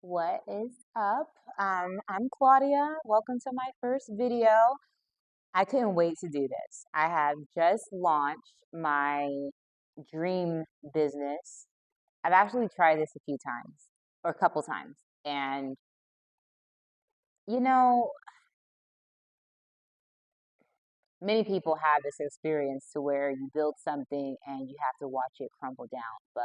What is up? I'm Claudia. Welcome to my first video. I couldn't wait to do this. I have just launched my dream business. I've actually tried this a few times or a couple times. And, you know, many people have this experience to where you build something and you have to watch it crumble down. But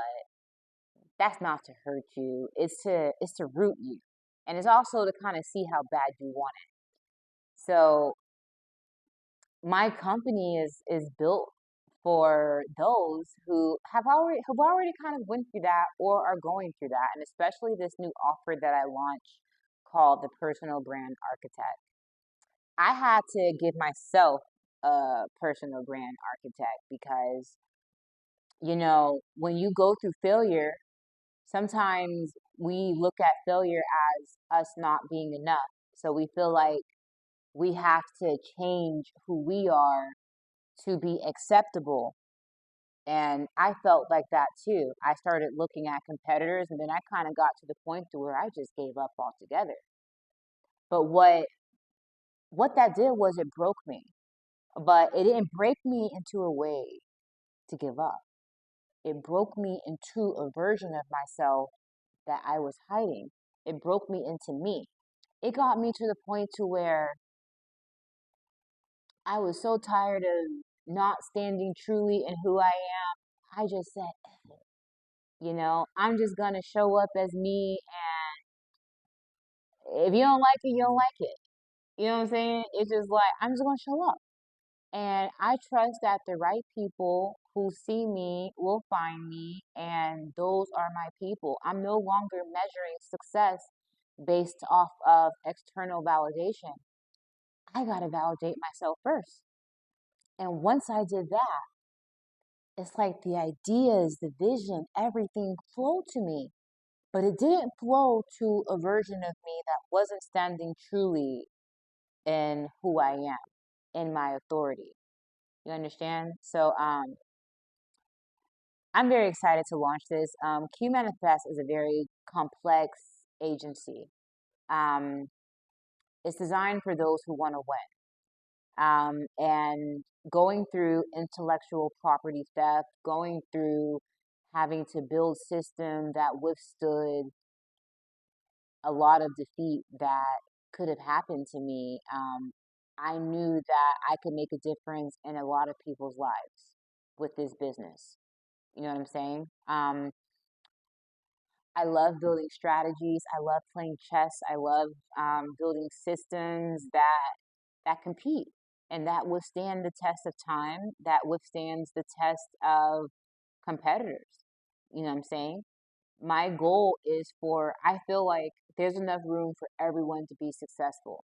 that's not to hurt you. It's to root you. And it's also to kind of see how bad you want it. So my company is built for those who have already kind of went through that or are going through that, and especially this new offer that I launched called the Personal Brand Architect. I had to give myself a personal brand architect because when you go through failure, sometimes we look at failure as us not being enough. So we feel like we have to change who we are to be acceptable. And I felt like that too. I started looking at competitors and then I kind of got to the point to where I just gave up altogether. But what that did was it broke me. But it didn't break me into a way to give up. It broke me into a version of myself that I was hiding. It broke me into me. It got me to the point to where I was so tired of not standing truly in who I am. I just said, I'm just gonna show up as me, and if you don't like it, you don't like it. You know what I'm saying? It's just like I'm just gonna show up. And I trust that the right people who see me will find me, and those are my people. I'm no longer measuring success based off of external validation. I gotta validate myself first. And once I did that, it's like the ideas, the vision, everything flowed to me. But it didn't flow to a version of me that wasn't standing truly in who I am, in my authority. You understand? So I'm very excited to launch this. Qmanifest is a very complex agency. Um, it's designed for those who want to win. And going through intellectual property theft, going through having to build system that withstood a lot of defeat that could have happened to me, I knew that I could make a difference in a lot of people's lives with this business. You know what I'm saying? I love building strategies. I love playing chess. I love building systems that compete and that withstand the test of time, that withstands the test of competitors. You know what I'm saying? My goal is I feel like there's enough room for everyone to be successful.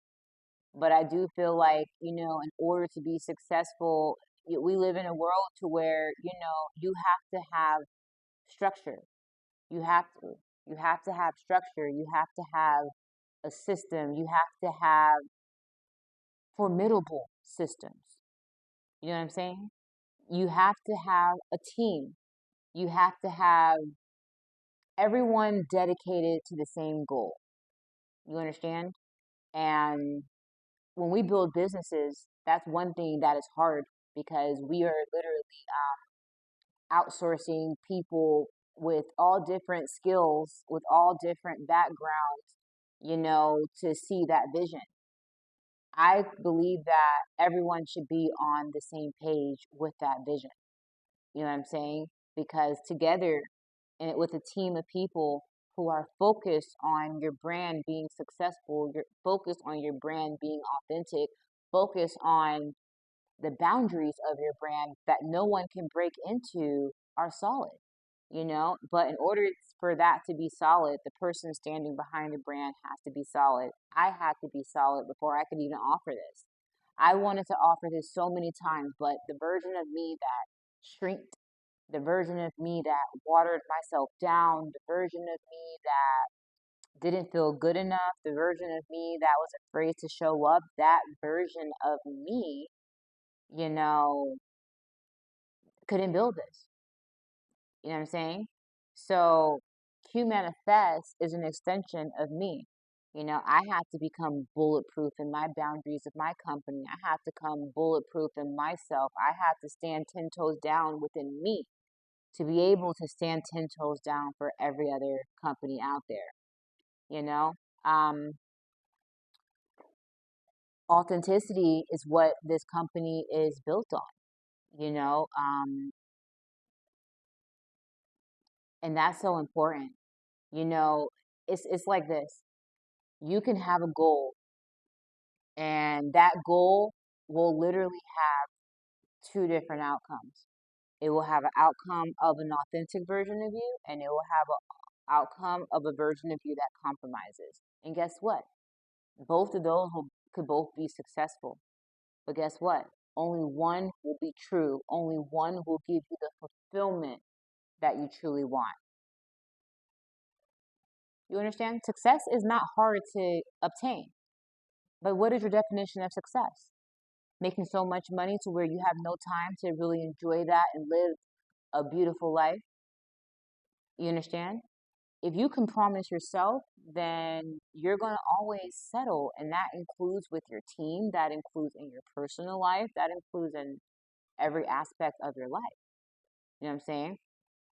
But I do feel like, in order to be successful, we live in a world to where, you have to have structure. You have to. You have to have structure. You have to have a system. You have to have formidable systems. You know what I'm saying? You have to have a team. You have to have everyone dedicated to the same goal. You understand? And when we build businesses, that's one thing that is hard because we are literally outsourcing people with all different skills, with all different backgrounds, to see that vision. I believe that everyone should be on the same page with that vision. You know what I'm saying? Because together and with a team of people who are focused on your brand being successful, you're focused on your brand being authentic, focused on the boundaries of your brand that no one can break into are solid. But in order for that to be solid, the person standing behind the brand has to be solid. I had to be solid before I could even offer this. I wanted to offer this so many times, but the version of me that shrinked, the version of me that watered myself down, the version of me that didn't feel good enough, the version of me that was afraid to show up, that version of me, you know, couldn't build this. You know what I'm saying? So Qmanifest is an extension of me. I have to become bulletproof in my boundaries of my company. I have to become bulletproof in myself. I have to stand 10 toes down within me to be able to stand 10 toes down for every other company out there. You know, um, Authenticity is what this company is built on, you know, um, and that's so important. You know, it's like this. You can have a goal, and that goal will literally have two different outcomes. It will have an outcome of an authentic version of you, and it will have an outcome of a version of you that compromises. And guess what? Both of those could both be successful. But guess what? Only one will be true. Only one will give you the fulfillment that you truly want. You understand? Success is not hard to obtain. But what is your definition of success? Making so much money to where you have no time to really enjoy that and live a beautiful life? You understand? If you can promise yourself, then you're going to always settle. And that includes with your team, that includes in your personal life, that includes in every aspect of your life. You know what I'm saying?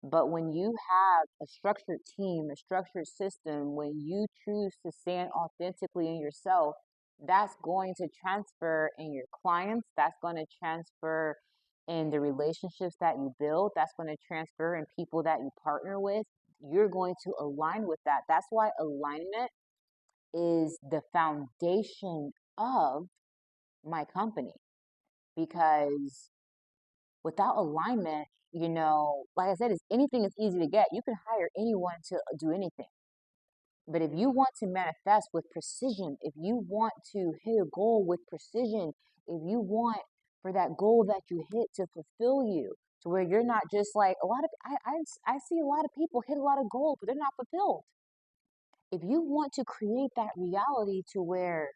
But when you have a structured team, a structured system, when you choose to stand authentically in yourself, that's going to transfer in your clients, that's going to transfer in the relationships that you build, that's going to transfer in people that you partner with. You're going to align with that. That's why alignment is the foundation of my company, because without alignment, like I said, is anything is easy to get. You can hire anyone to do anything. But if you want to manifest with precision, if you want to hit a goal with precision, if you want for that goal that you hit to fulfill you, to where you're not just like a lot of, I see a lot of people hit a lot of goals, but they're not fulfilled. If you want to create that reality to where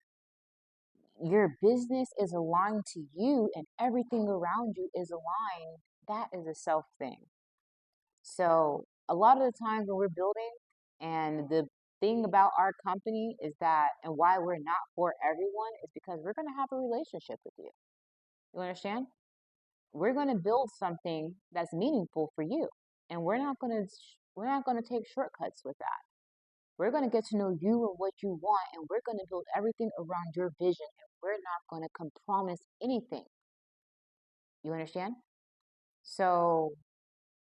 your business is aligned to you and everything around you is aligned, that is a self thing. So a lot of the times when we're building, and the thing about our company is that, and why we're not for everyone is because we're going to have a relationship with you. You understand? We're going to build something that's meaningful for you, and we're not going to take shortcuts with that. We're going to get to know you and what you want, and we're going to build everything around your vision, and we're not going to compromise anything. You understand? So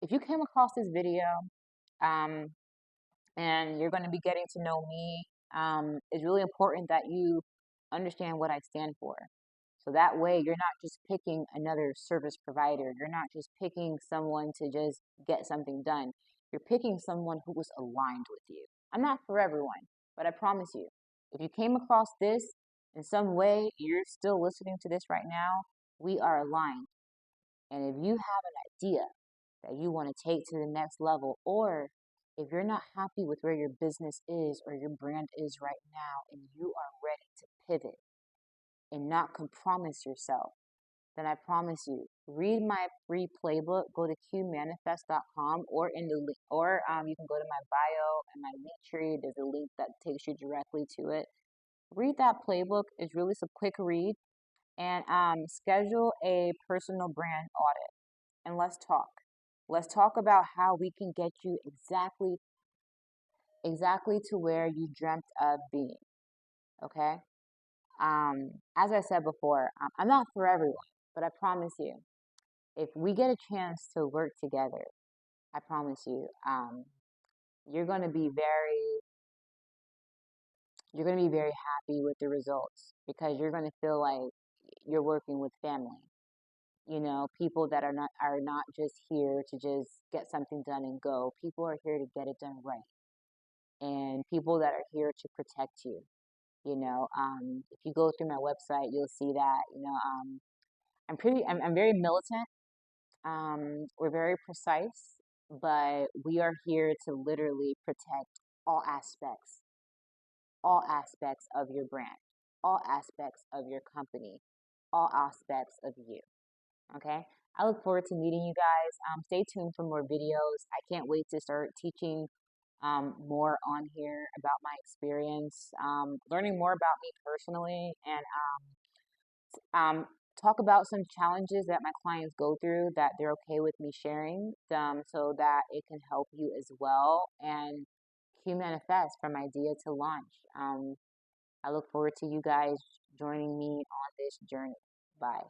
if you came across this video, um, and you're going to be getting to know me, it's really important that you understand what I stand for. So that way, you're not just picking another service provider. You're not just picking someone to just get something done. You're picking someone who was aligned with you. I'm not for everyone, but I promise you, if you came across this in some way, you're still listening to this right now, we are aligned. And if you have an idea that you want to take to the next level, or if you're not happy with where your business is or your brand is right now and you are ready to pivot and not compromise yourself, then I promise you, read my free playbook. Go to qmanifest.com, or in the link, or you can go to my bio and my link tree. There's a link that takes you directly to it. Read that playbook. It's really a quick read, and schedule a personal brand audit, and let's talk. Let's talk about how we can get you exactly to where you dreamt of being. Okay. As I said before, I'm not for everyone, but I promise you, if we get a chance to work together, I promise you, you're going to be very, you're going to be very happy with the results, because you're going to feel like you're working with family. People that are not just here to just get something done and go. People are here to get it done right, and people that are here to protect you. If you go through my website, you'll see that. I'm very militant. We're very precise, but we are here to literally protect all aspects of your brand, all aspects of your company, all aspects of you. Okay. I look forward to meeting you guys. Stay tuned for more videos. I can't wait to start teaching more on here about my experience, learning more about me personally, and talk about some challenges that my clients go through that they're okay with me sharing, so that it can help you as well. And Qmanifest from idea to launch. I look forward to you guys joining me on this journey. Bye.